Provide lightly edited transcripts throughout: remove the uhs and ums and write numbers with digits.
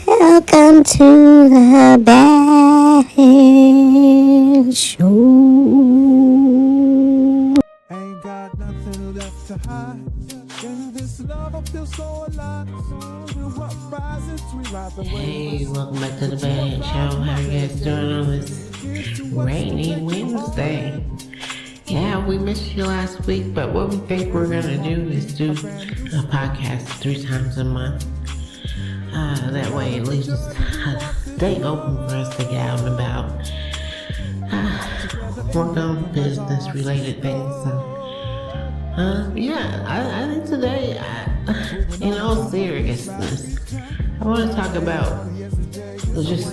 Welcome to the Bad Show. Ain't got nothing left to hide. In this love, I feel so alive. Hey, welcome back to the Bad Show. How you guys doing on this rainy Wednesday? Yeah, we missed you last week, but what we think we're gonna do is do a podcast 3 times a month. That way it leaves us a day open for us to get out and about, work on business-related things. I think today, in all seriousness, I want to talk about just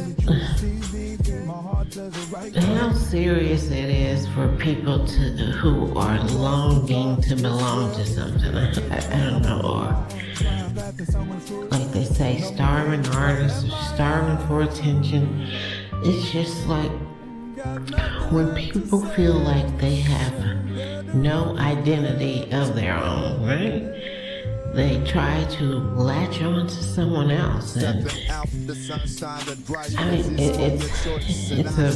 how serious it is for people who are longing to belong to something. I don't know, or like they say, starving artists or starving for attention. It's just like when people feel like they have no identity of their own, right? They try to latch on to someone else, and I mean, it's a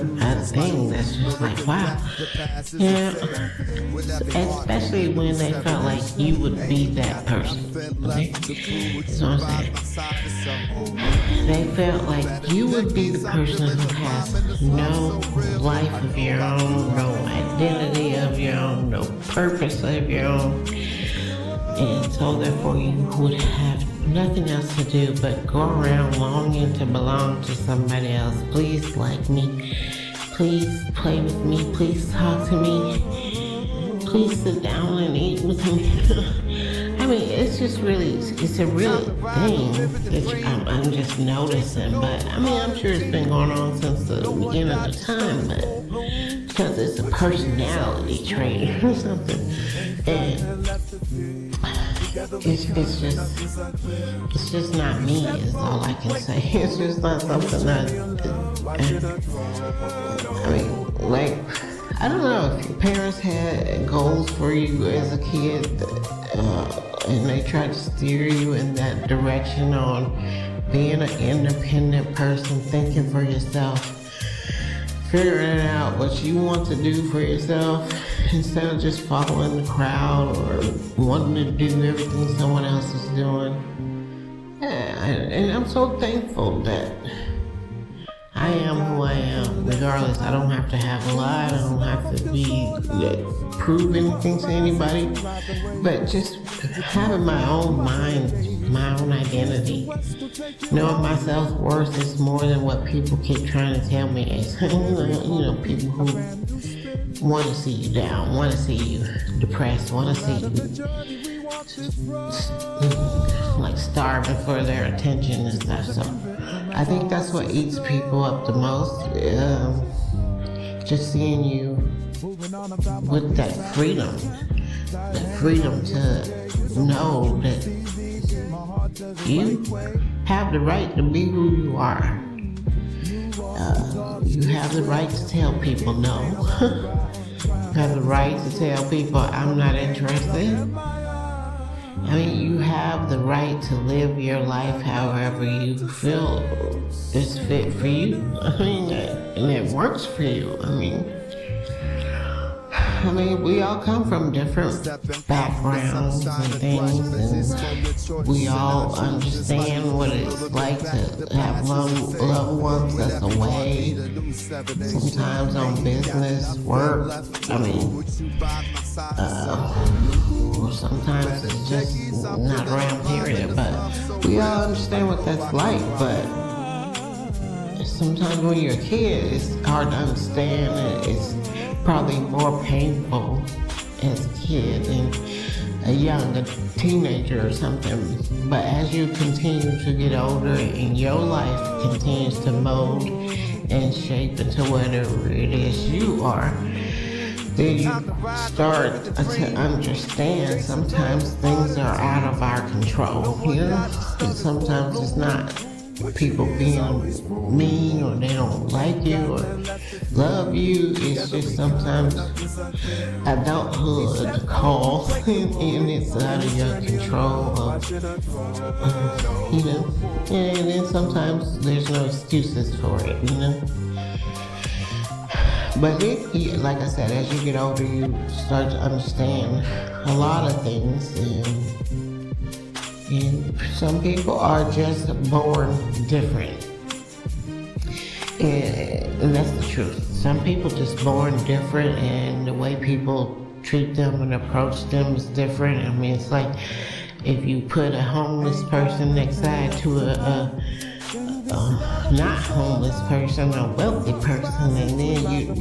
thing that's just like, wow, yeah. Especially when they felt like you would be that person. Okay? That's what I'm saying. They felt like you would be the person who has no life of your own, no identity of your own, no purpose of your own. And so therefore you would have nothing else to do but go around longing to belong to somebody else. Please like me. Please play with me. Please talk to me. Please sit down and eat with me. I mean, it's just really, it's a real thing that I'm just noticing. But I mean, I'm sure it's been going on since the beginning of the time, but because it's a personality trait or something. And it's just not me is all I can say. It's just not something that, I mean, like, I don't know if your parents had goals for you as a kid, and they tried to steer you in that direction on being an independent person, thinking for yourself, figuring out what you want to do for yourself instead of just following the crowd or wanting to do everything someone else is doing. Yeah, and I'm so thankful that I am who I am, regardless. I don't have to have a lot. I don't have to prove anything to anybody. But just having my own mind, my own identity, knowing my self-worth is more than what people keep trying to tell me. It's, people who want to see you down, want to see you depressed, want to see you like starving for their attention and stuff. So I think that's what eats people up the most. Just seeing you with that freedom to know that you have the right to be who you are. You have the right to tell people no. You have the right to tell people I'm not interested. I mean, you have the right to live your life however you feel is fit for you. I mean, and it works for you. I mean, we all come from different backgrounds and things, and we all understand what it's like to have loved ones that's away, sometimes on business, work, or sometimes it's just not around, period, but we all understand what that's like. But sometimes when you're a kid, it's hard to understand, and it's probably more painful as a kid than a teenager or something. But as you continue to get older and your life continues to mold and shape into whatever it is you are, then you start to understand sometimes things are out of our control, and sometimes it's not. people being mean or they don't like you or love you. It's just sometimes adulthood calls and it's out of your control. And then sometimes there's no excuses for it, But like I said, as you get older, you start to understand a lot of things, and some people are just born different, and that's the truth. Some people just born different, and the way people treat them and approach them is different. I mean, it's like if you put a homeless person next side to a not homeless person, a wealthy person, and then you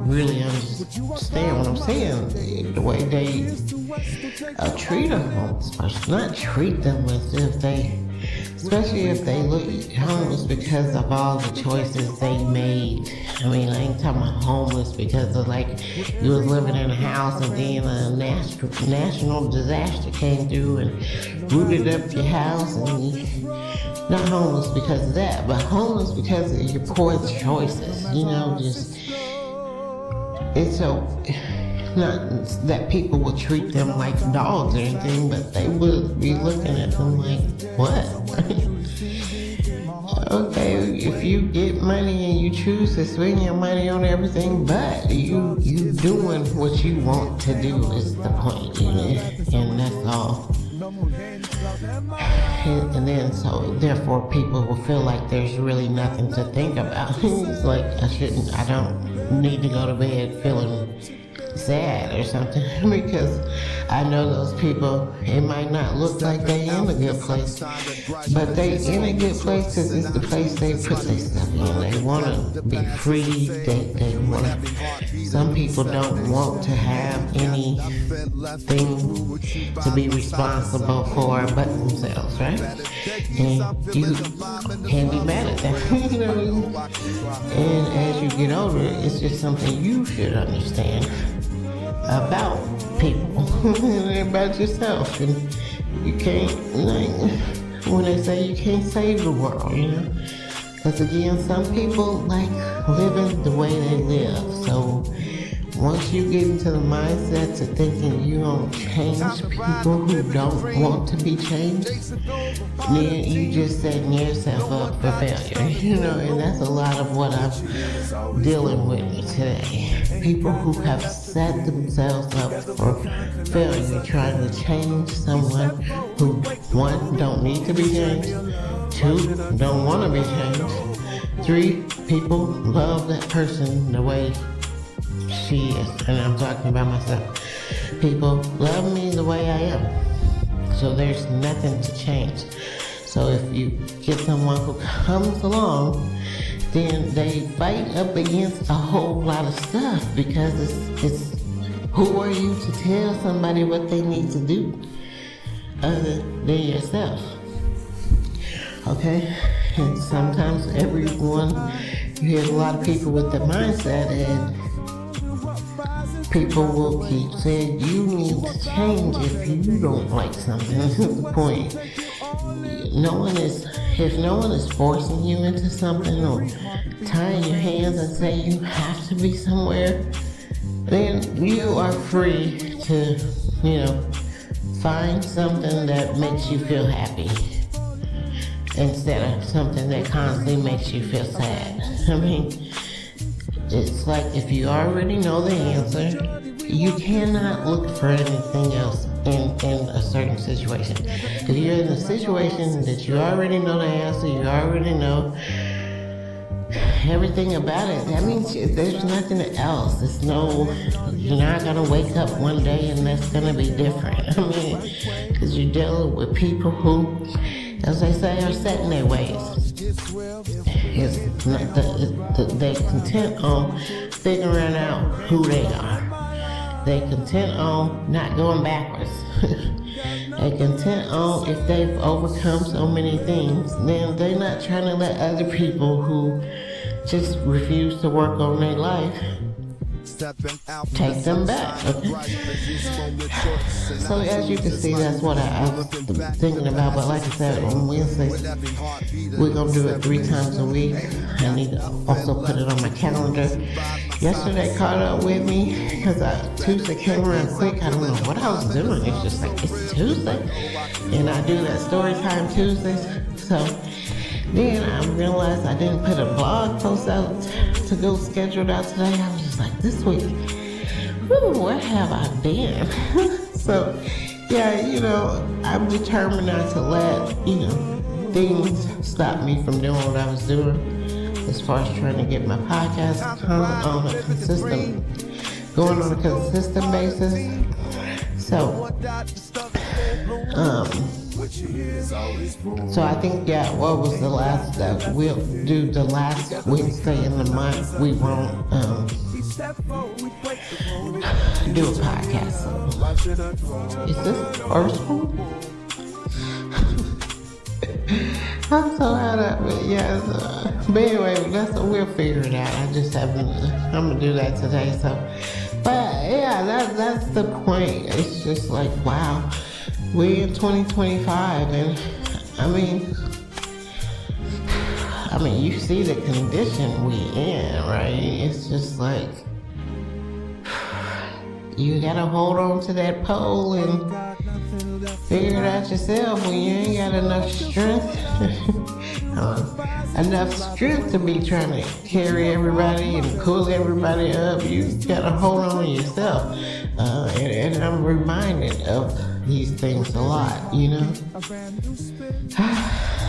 really understand what I'm saying. The way they treat a homeless person, not treat them as if they, especially if they look homeless because of all the choices they made. I mean, I ain't talking about homeless because of like you was living in a house and then a national disaster came through and rooted up your house, and not homeless because of that, but homeless because of your poor choices. Just it's so not that people will treat them like dogs or anything, but they would be looking at them like, what? Okay, if you get money and you choose to spend your money on everything, but you doing what you want to do is the point, and that's all. And then so therefore people will feel like there's really nothing to think about. It's like I don't need to go to bed feeling sad or something because I know those people, it might not look like they in a good place, but they in a good place because it's the place they put their stuff in. They want to be free. They want to, some people don't want to have anything to be responsible for but themselves, right? And you can't be mad at that. And as you get older, it's just something you should understand about people and about yourself. And you can't, like, when they say you can't save the world, because again, some people like living the way they live. So once you get into the mindset to thinking you don't change people who don't want to be changed, then you just setting yourself up for failure, and that's a lot of what I'm dealing with today. People who have set themselves up for failure, trying to change someone who, one, don't need to be changed, two, don't want to be changed, three, people love that person the way she is, and I'm talking about myself. People love me the way I am, so there's nothing to change. So if you get someone who comes along, then they fight up against a whole lot of stuff because it's who are you to tell somebody what they need to do other than yourself? Okay? And sometimes everyone, you hear a lot of people with the mindset, and people will keep saying you need to change if you don't like something. This is the point. If no one is forcing you into something or tying your hands and saying you have to be somewhere, then you are free to, find something that makes you feel happy instead of something that constantly makes you feel sad. I mean, it's like if you already know the answer, you cannot look for anything else in a certain situation. If you're in a situation that you already know the answer, you already know everything about it, that means there's nothing else. You're not gonna wake up one day and that's gonna be different. I mean, because you're dealing with people who, as they say, are set in their ways. They content on figuring out who they are. They content on not going backwards. They content on if they've overcome so many things, then they're not trying to let other people who just refuse to work on their life take them back. So as you can see, that's what I was thinking about. But like I said, on Wednesdays, we're going to do it 3 times a week. I need to also put it on my calendar. Yesterday caught up with me because Tuesday came around quick. I don't know what I was doing. It's just like, it's Tuesday. And I do that story time Tuesdays. So then I realized I didn't put a blog post out to go scheduled out today. I was just like, this week, what have I done? So, yeah, I'm determined not to let, things stop me from doing what I was doing as far as trying to get my podcast going on a consistent basis. So, so I think, what was the last, we'll do the last Wednesday in the month. We won't, do a podcast. So. Is this the first one? I'm so out of it, yes. But anyway, we'll figure it out. I just haven't, I'm gonna do that today, so. But yeah, that's the point. It's just like, wow, we're in 2025, and I mean, you see the condition we in, right? It's just like, you gotta hold on to that pole and figure it out yourself when you ain't got enough strength to be trying to carry everybody and pull everybody up. You gotta hold on to yourself. And I'm reminded of these things a lot,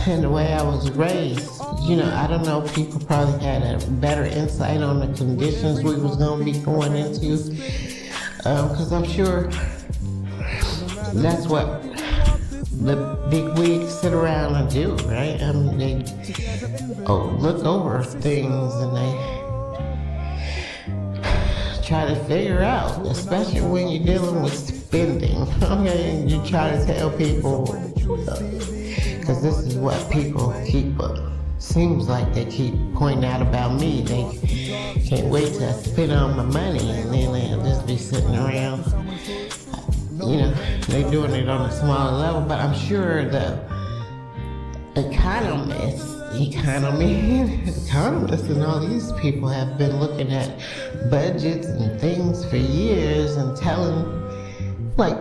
And the way I was raised, I don't know, people probably had a better insight on the conditions we was gonna be going into. Because I'm sure that's what the big wigs sit around and do, right? I mean, they look over things and they try to figure out, especially when you're dealing with spending. Okay, and you try to tell people, because this is what people keep seems like they keep pointing out about me. They can't wait to spend all my money, and then they'll just be sitting around. They're doing it on a smaller level, but I'm sure the economists and all these people have been looking at budgets and things for years and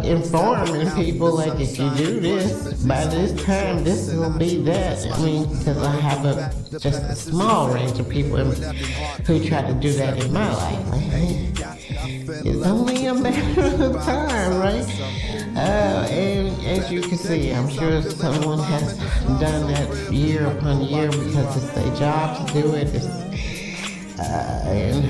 informing people, like, if you do this, by this time, this will be that. I mean, because I have just a small range of people who try to do that in my life. It's only a matter of time, right? And as you can see, I'm sure someone has done that year upon year because it's their job to do it. And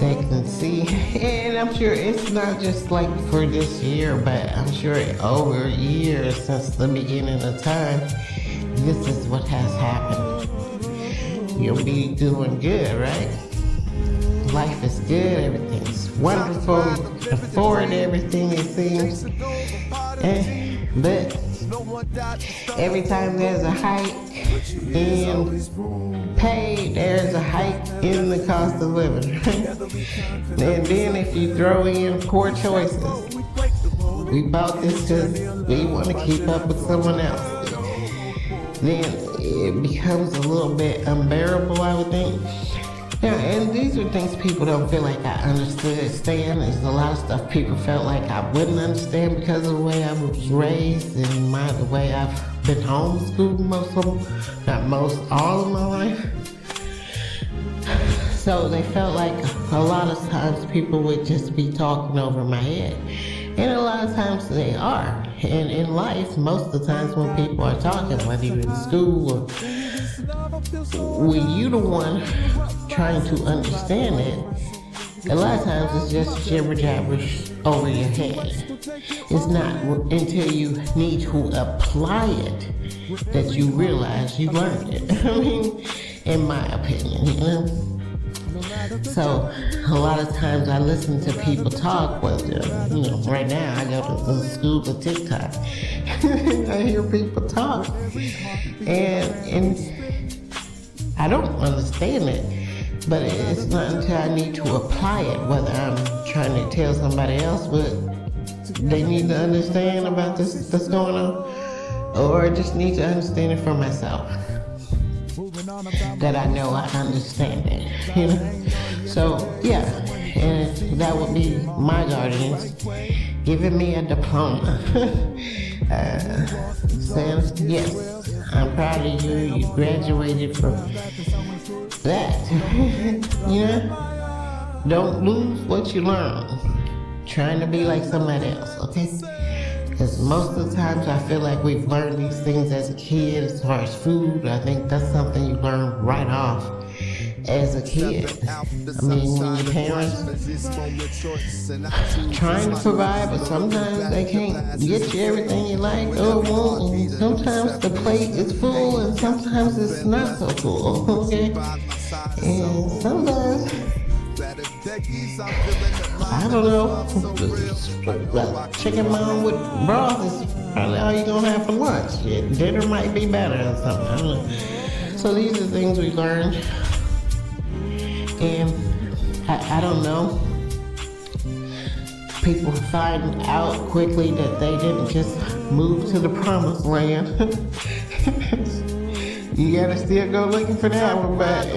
they can see, and I'm sure it's not just like for this year, but I'm sure over years since the beginning of time, this is what has happened. You'll be doing good, right? Life is good, everything's wonderful, afford everything, it seems. But every time there's a hike in pay, there's a hike in the cost of living. And then if you throw in poor choices, we bought this because we want to keep up with someone else, then it becomes a little bit unbearable, I would think. Yeah, and these are things people don't feel like I understand. There's a lot of stuff people felt like I wouldn't understand because of the way I was raised and the way I've been homeschooled all of my life. So they felt like a lot of times people would just be talking over my head. And a lot of times they are. And in life, most of the times when people are talking, whether you're in school or when you're the one trying to understand it, a lot of times it's just jibber jabber over your head. It's not until you need to apply it that you realize you learned it. I mean, in my opinion, So a lot of times I listen to people talk, right now I go to the school of TikTok. I hear people talk and I don't understand it. But it's not until I need to apply it, whether I'm trying to tell somebody else what they need to understand about this that's going on, or I just need to understand it for myself, that I know I understand it, you know? So, yeah, and that would be my guardians giving me a diploma, saying, yes, I'm proud of you, you graduated from that, you know? Don't lose what you learn trying to be like somebody else, okay? Because most of the times I feel like we've learned these things as a kid. As far as food, I think that's something you learn right off as a kid. I mean, when your parents trying to provide, but sometimes they can't get you everything you like or want, and sometimes the plate is full and sometimes it's not so full, okay? And sometimes, I don't know, chicken bone with broth is probably all you're gonna have for lunch. Yeah, dinner might be better or something, I don't know. So these are things we learned. And I don't know, people find out quickly that they didn't just move to the promised land. You gotta still go looking for that one, but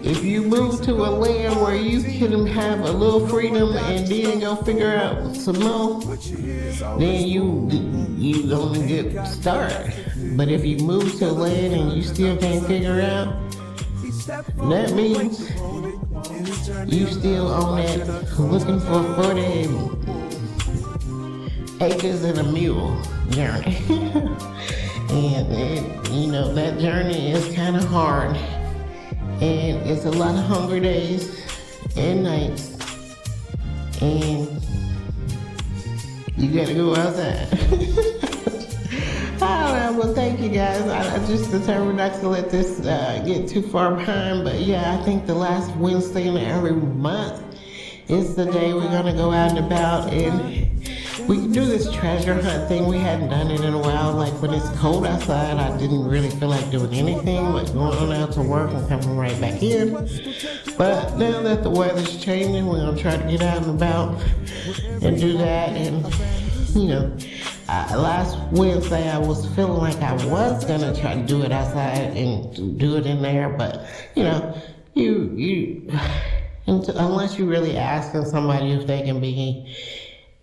if you move to a land where you can have a little freedom and then go figure out some more, then you only get started. But if you move to a land and you still can't figure out, that means you still on that looking for 40 acres and a mule journey. And you know, that journey is kind of hard. And it's a lot of hungry days and nights. And you gotta go outside. Well, thank you guys. I just determined not to let this get too far behind. But yeah, I think the last Wednesday in every month is the day we're gonna go out and about, and we can do this treasure hunt thing. We hadn't done it in a while. Like when it's cold outside, I didn't really feel like doing anything but going on out to work and coming right back in. But now that the weather's changing, we're gonna try to get out and about and do that. And you know, last Wednesday I was feeling like I was gonna try to do it outside and do it in there, but you know, unless you really asking somebody if they can be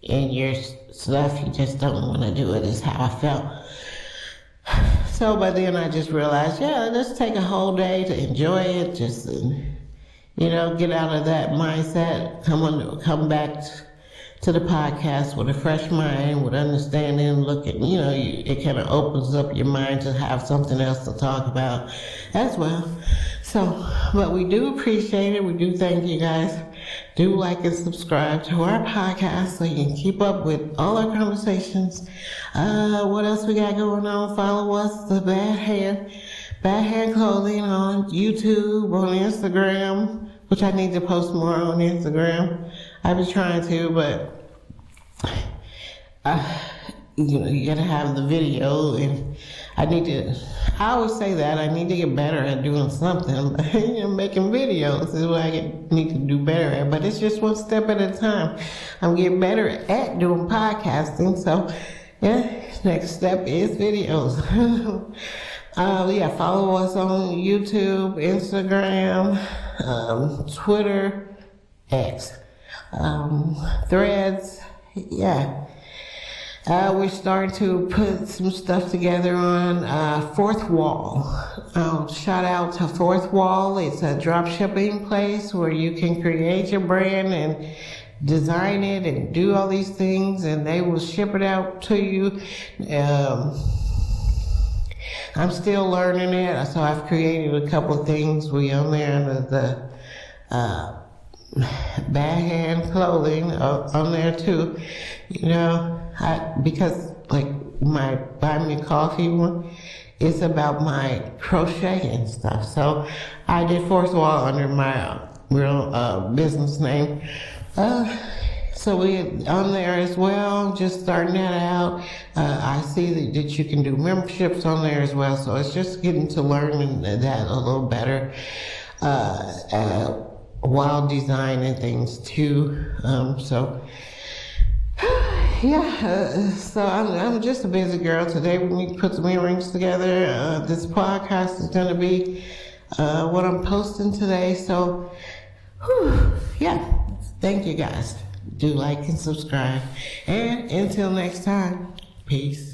in your stuff, you just don't want to do it, is how I felt. So by then I just realized, yeah, let's take a whole day to enjoy it, just you know, get out of that mindset, come back to the podcast with a fresh mind, with understanding, looking, you know, it kind of opens up your mind to have something else to talk about as well. So, but we do appreciate it. We do thank you guys. Do like and subscribe to our podcast so you can keep up with all our conversations. What else we got going on? Follow us, the Bad Hand Clothing on YouTube, on Instagram, which I need to post more on Instagram. I've been trying to, but you know, you gotta have the video, and I always say that I need to get better at doing something. You know, making videos is what I need to do better at, but it's just one step at a time. I'm getting better at doing podcasting, so yeah, next step is videos. Yeah, follow us on YouTube, Instagram, Twitter, X, Threads, yeah. We're starting to put some stuff together on Fourth Wall. Shout out to Fourth Wall. It's a drop shipping place where you can create your brand and design it and do all these things, and they will ship it out to you. I'm still learning it, so I've created a couple of things. We on there under the Bad Hand Clothing on there too. You know, because like my Buy Me a Coffee one, it's about my crochet and stuff. So I did Fourth Wall under my real business name. So we on there as well, just starting that out. I see that you can do memberships on there as well. So it's just getting to learn that a little better. wild design and things too. So yeah, so I'm just a busy girl today. We need to put some earrings together. This podcast is gonna be what I'm posting today. So yeah, thank you guys. Do like and subscribe. And until next time, peace.